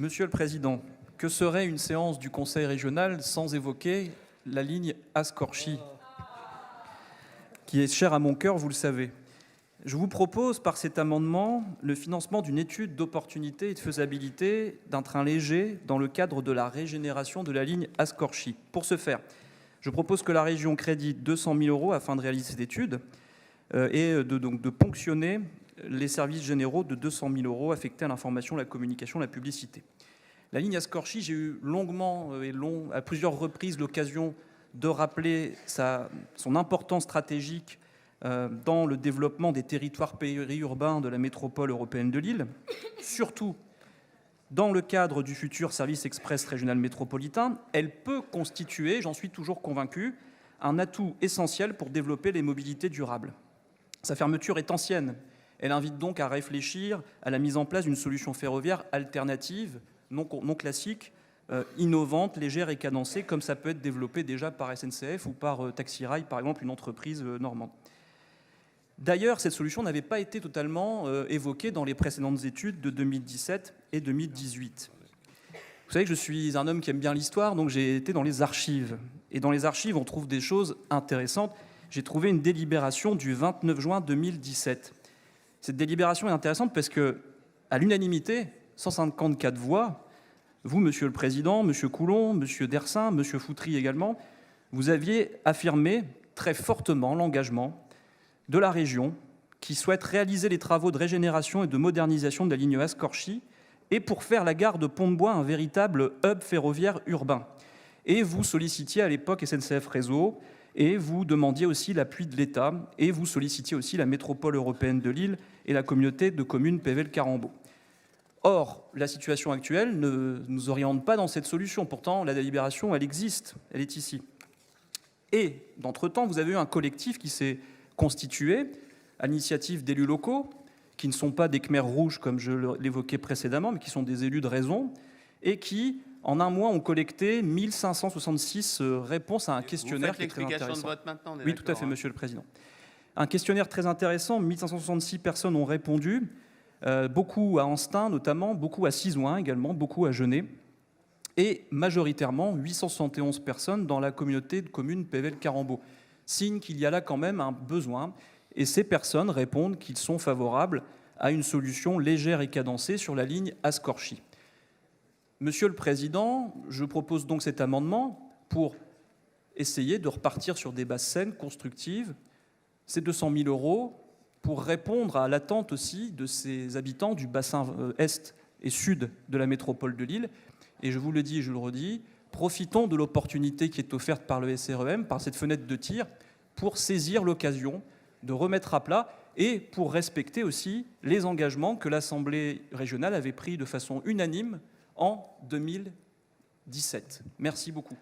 Monsieur le Président, que serait une séance du Conseil régional sans évoquer la ligne Ascorchi, qui est chère à mon cœur, vous le savez. Je vous propose par cet amendement le financement d'une étude d'opportunité et de faisabilité d'un train léger dans le cadre de la régénération de la ligne Ascorchi. Pour ce faire, je propose que la région crédite 200 000 € afin de réaliser cette étude et de ponctionner les services généraux de 200 000 € affectés à l'information, la communication, la publicité. La ligne Ascorchi, j'ai eu longuement à plusieurs reprises l'occasion de rappeler son importance stratégique dans le développement des territoires périurbains de la métropole européenne de Lille, surtout dans le cadre du futur service express régional métropolitain. Elle peut constituer, j'en suis toujours convaincu, un atout essentiel pour développer les mobilités durables. Sa fermeture est ancienne. Elle invite donc à réfléchir à la mise en place d'une solution ferroviaire alternative, non classique, innovante, légère et cadencée, comme ça peut être développé déjà par SNCF ou par Taxi Rail, par exemple, une entreprise normande. D'ailleurs, cette solution n'avait pas été totalement évoquée dans les précédentes études de 2017 et 2018. Vous savez que je suis un homme qui aime bien l'histoire, donc j'ai été dans les archives. Et dans les archives, on trouve des choses intéressantes. J'ai trouvé une délibération du 29 juin 2017. Cette délibération est intéressante parce que, à l'unanimité, 154 voix, vous, Monsieur le Président, Monsieur Coulon, Monsieur Dersin, Monsieur Foutry également, vous aviez affirmé très fortement l'engagement de la région qui souhaite réaliser les travaux de régénération et de modernisation de la ligne Ascorchi et pour faire la gare de Pont-de-Bois un véritable hub ferroviaire urbain. Et vous sollicitiez à l'époque SNCF Réseau et vous demandiez aussi l'appui de l'État et vous sollicitiez aussi la métropole européenne de Lille et la communauté de communes Pével-Carambau. Or, la situation actuelle ne nous oriente pas dans cette solution. Pourtant, la délibération, elle existe, elle est ici. Et, d'entre-temps, vous avez eu un collectif qui s'est constitué à l'initiative d'élus locaux, qui ne sont pas des Khmers rouges, comme je l'évoquais précédemment, mais qui sont des élus de raison, et qui, en un mois, ont collecté 1566 réponses à un questionnaire qui est très intéressant. De vote maintenant, oui, tout à fait, Monsieur le Président. Un questionnaire très intéressant, 1566 personnes ont répondu, beaucoup à Anstein notamment, beaucoup à Sizouin également, beaucoup à Genêt, et majoritairement 871 personnes dans la communauté de communes Pével-Carambau. Signe qu'il y a là quand même un besoin, et ces personnes répondent qu'ils sont favorables à une solution légère et cadencée sur la ligne Ascorchi. Monsieur le Président, je propose donc cet amendement pour essayer de repartir sur des bases saines, constructives, ces 200 000 € pour répondre à l'attente aussi de ces habitants du bassin est et sud de la métropole de Lille. Et je vous le dis et je le redis, profitons de l'opportunité qui est offerte par le SREM, par cette fenêtre de tir, pour saisir l'occasion de remettre à plat et pour respecter aussi les engagements que l'Assemblée régionale avait pris de façon unanime en 2017. Merci beaucoup.